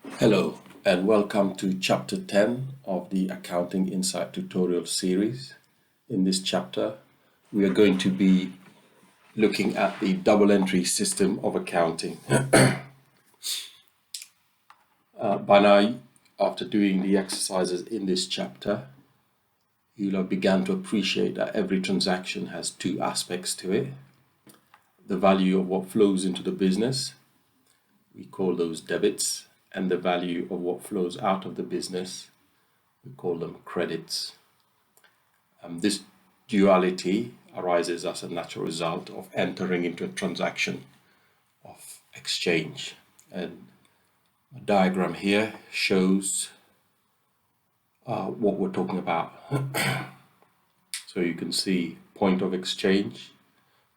Hello, and welcome to Chapter 10 of the Accounting Insight tutorial series. In this chapter, we are going to be looking at the double entry system of accounting. By now, after doing the exercises in this chapter, you'll have begun to appreciate that every transaction has two aspects to it. The value of what flows into the business, we call those debits, and the value of what flows out of the business, we call them credits. This duality arises as a natural result of entering into a transaction of exchange. And a diagram here shows what we're talking about. So you can see point of exchange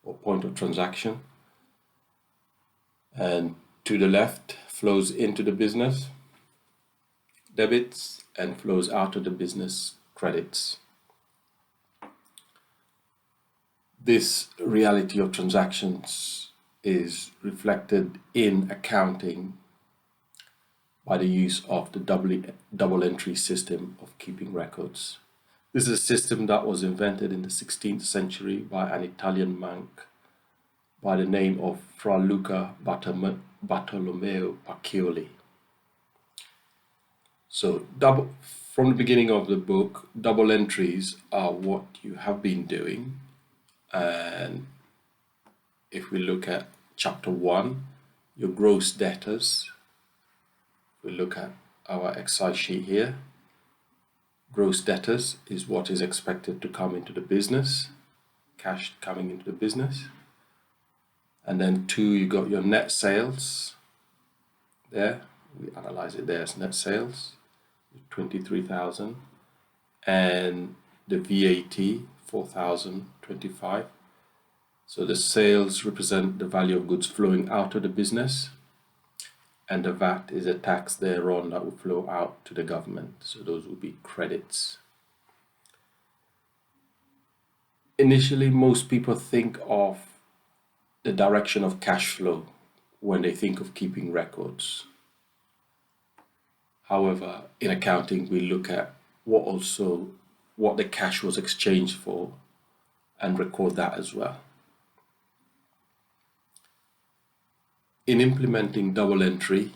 or point of transaction, and to the left flows into the business debits and flows out of the business credits. This reality of transactions is reflected in accounting by the use of the double entry system of keeping records. This is a system that was invented in the 16th century by an Italian monk by the name of Fra Luca Bartolomeo Pacioli. So from the beginning of the book, double entries are what you have been doing. And if we look at chapter 1, your gross debtors, we look at our Excel sheet here. Gross debtors is what is expected to come into the business, cash coming into the business. And then 2, you got your net sales there. We analyze it there as net sales, 23,000, and the VAT 4,025. So the sales represent the value of goods flowing out of the business, and the VAT is a tax thereon that will flow out to the government. So those will be credits. Initially, most people think of the direction of cash flow when they think of keeping records. However, in accounting, we look at what the cash was exchanged for and record that as well. In implementing double entry,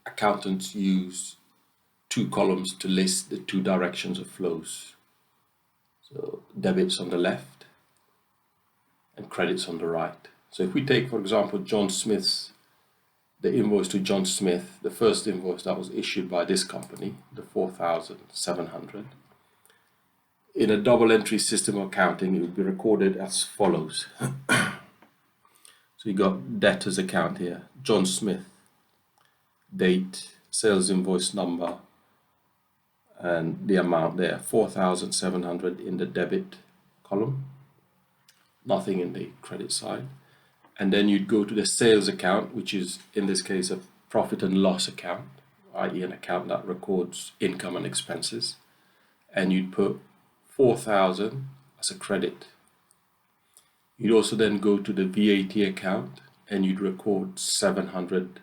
accountants use 2 columns to list the 2 directions of flows. So debits on the left and credits on the right. So if we take, for example, the invoice to John Smith, the first invoice that was issued by this company, the 4,700, in a double entry system of accounting, it would be recorded as follows. So you got debtors account here, John Smith, date, sales invoice number, and the amount there, 4,700 in the debit column, nothing in the credit side. And then you'd go to the sales account, which is in this case a profit and loss account, i.e. an account that records income and expenses, and you'd put 4,000 as a credit. You'd also then go to the VAT account and you'd record £700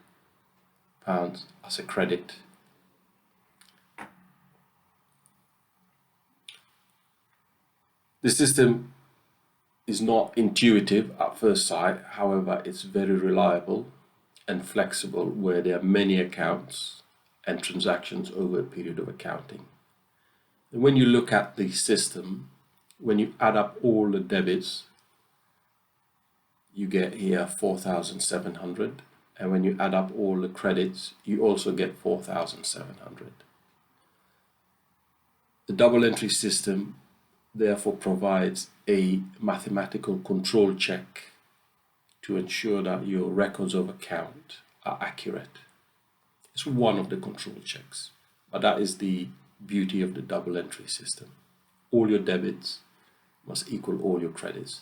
as a credit. The system is not intuitive at first sight, however, it's very reliable and flexible where there are many accounts and transactions over a period of accounting. And when you look at the system, when you add up all the debits, you get here 4,700, and when you add up all the credits, you also get 4,700. The double entry system therefore provides a mathematical control check to ensure that your records of account are accurate. It's one of the control checks, but that is the beauty of the double entry system. All your debits must equal all your credits.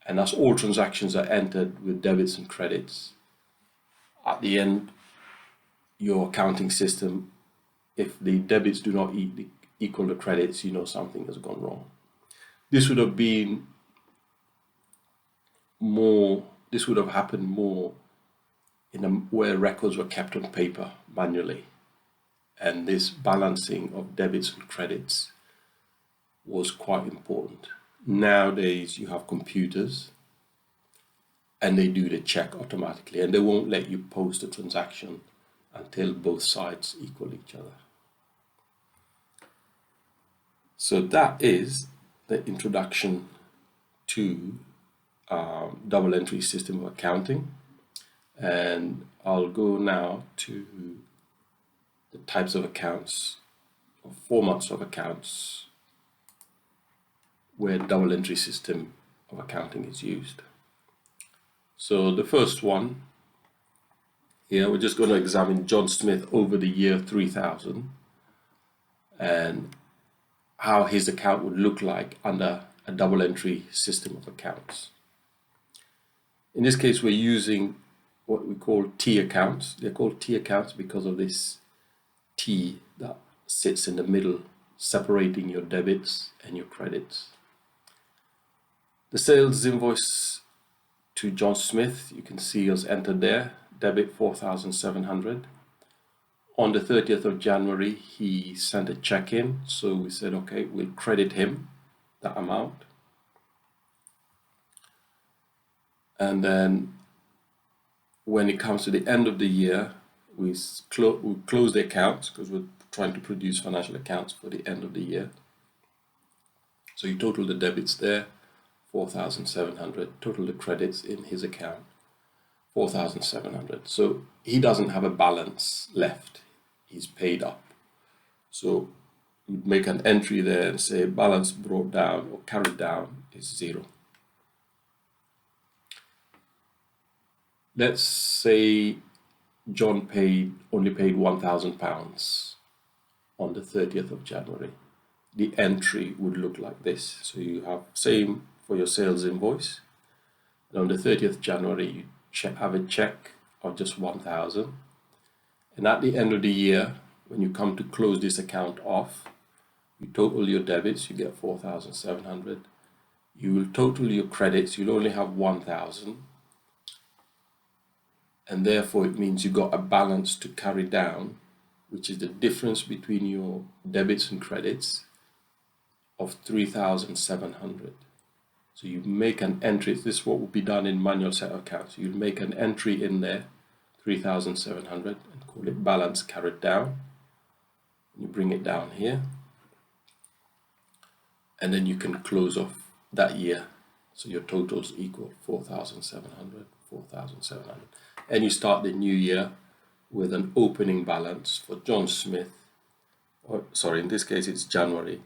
And as all transactions are entered with debits and credits, at the end, your accounting system, if the debits do not equal the credits, you know something has gone wrong. This would have happened more where records were kept on paper manually. And this balancing of debits and credits was quite important. Nowadays, you have computers and they do the check automatically, and they won't let you post a transaction until both sides equal each other. So that is the introduction to double entry system of accounting. And I'll go now to the types of accounts or formats of accounts where double entry system of accounting is used. So the first one here, we're just going to examine John Smith over the year 3000 and how his account would look like under a double entry system of accounts. In this case, we're using what we call T accounts. They're called T accounts because of this T that sits in the middle, separating your debits and your credits. The sales invoice to John Smith, you can see was entered there, debit 4,700. On the 30th of January, he sent a check in, so we said, okay, we'll credit him that amount. And then when it comes to the end of the year, we close the accounts because we're trying to produce financial accounts for the end of the year. So you total the debits there, 4,700, total the credits in his account, 4,700. So he doesn't have a balance left. He's paid up. So you'd make an entry there and say balance brought down or carried down is 0. Let's say John only paid £1,000 on the 30th of January. The entry would look like this. So you have same for your sales invoice. And on the 30th of January, you have a check of just 1,000. And at the end of the year, when you come to close this account off, you total your debits, you get 4,700. You will total your credits, you'll only have 1,000. And therefore it means you got a balance to carry down, which is the difference between your debits and credits of 3,700. So you make an entry. This is what would be done in manual set of accounts. You'll make an entry in there, 3,700, and call it balance carried down. You bring it down here, and then you can close off that year. So your totals equal 4,700, 4,700. And you start the new year with an opening balance for John Smith, or sorry, in this case it's January,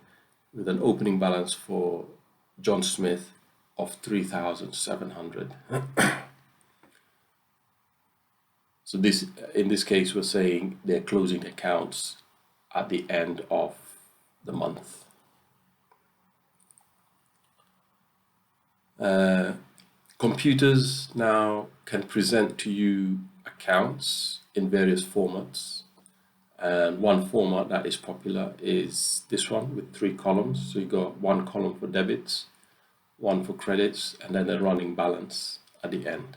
with an opening balance for John Smith of 3,700. So this, in this case, we're saying they're closing accounts at the end of the month. Computers now can present to you accounts in various formats, and one format that is popular is this one with 3 columns. So you got one column for debits, one for credits, and then a running balance at the end.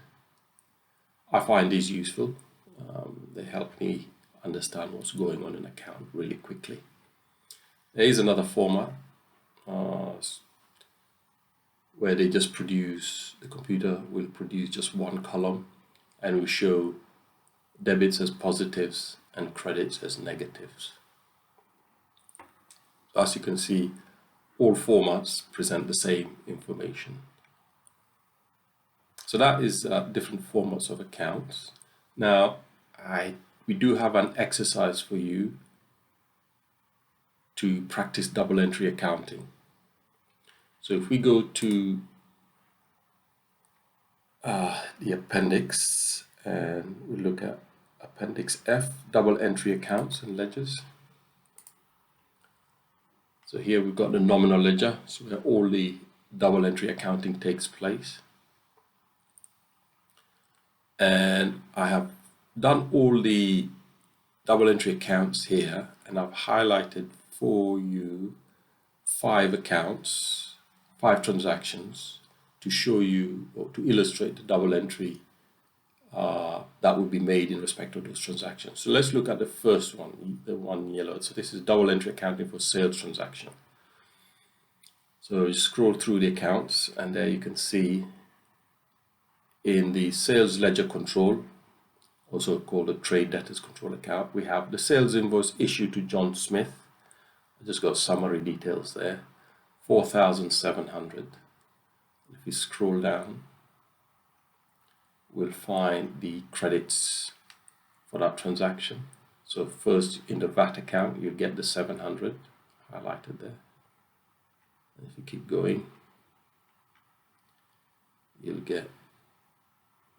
I find these useful. They help me understand what's going on in an account really quickly. There is another format where they just produce, the computer will produce just one column and will show debits as positives and credits as negatives. As you can see, all formats present the same information. So that is different formats of accounts. Now, we do have an exercise for you to practice double entry accounting. So if we go to the appendix and we look at Appendix F, double entry accounts and ledgers. So here we've got the nominal ledger, so where all the double entry accounting takes place. And I have done all the double entry accounts here, and I've highlighted for you 5 accounts, 5 transactions to show you or to illustrate the double entry that would be made in respect of those transactions. So let's look at the first one, the one yellow. So this is double entry accounting for sales transaction. So you scroll through the accounts, and there you can see in the sales ledger control, also called the trade debtors control account, we have the sales invoice issued to John Smith. I just got summary details there, 4,700. If we scroll down, we'll find the credits for that transaction. So first, in the VAT account, you'll get the 700 highlighted there. And if you keep going, you'll get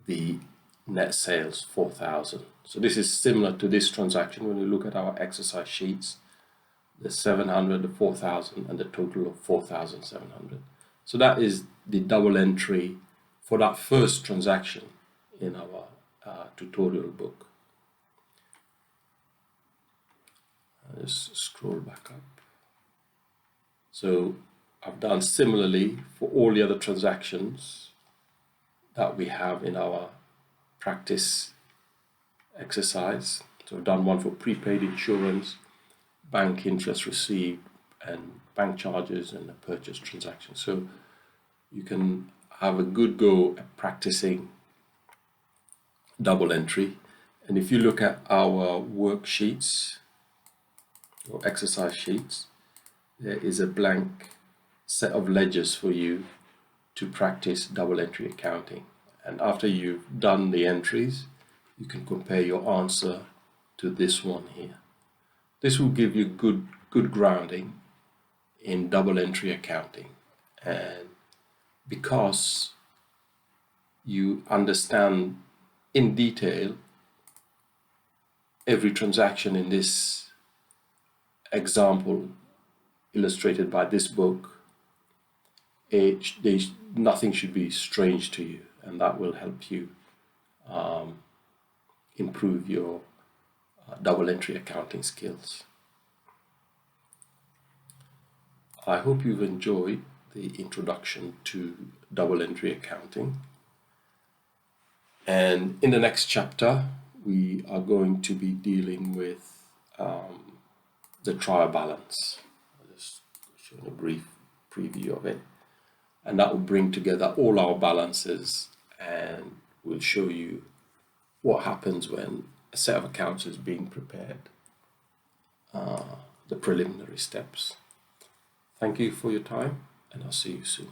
the net sales 4,000. So this is similar to this transaction. When you look at our exercise sheets, the 700, the 4,000, and the total of 4,700. So that is the double entry for that first transaction in our tutorial book. Let's scroll back up. So I've done similarly for all the other transactions that we have in our practice exercise. So I've done one for prepaid insurance, bank interest received, and bank charges, and a purchase transaction. So you can have a good go at practicing double entry. And if you look at our worksheets or exercise sheets, there is a blank set of ledgers for you to practice double entry accounting. And after you've done the entries, you can compare your answer to this one here. This will give you good grounding in double entry accounting. And because you understand in detail every transaction in this example illustrated by this book, nothing should be strange to you, and that will help you improve your double entry accounting skills. I hope you've enjoyed the introduction to double entry accounting, and in the next chapter we are going to be dealing with the trial balance. I'll just show you a brief preview of it, and that will bring together all our balances and will show you what happens when a set of accounts is being prepared, the preliminary steps. Thank you for your time, and I'll see you soon.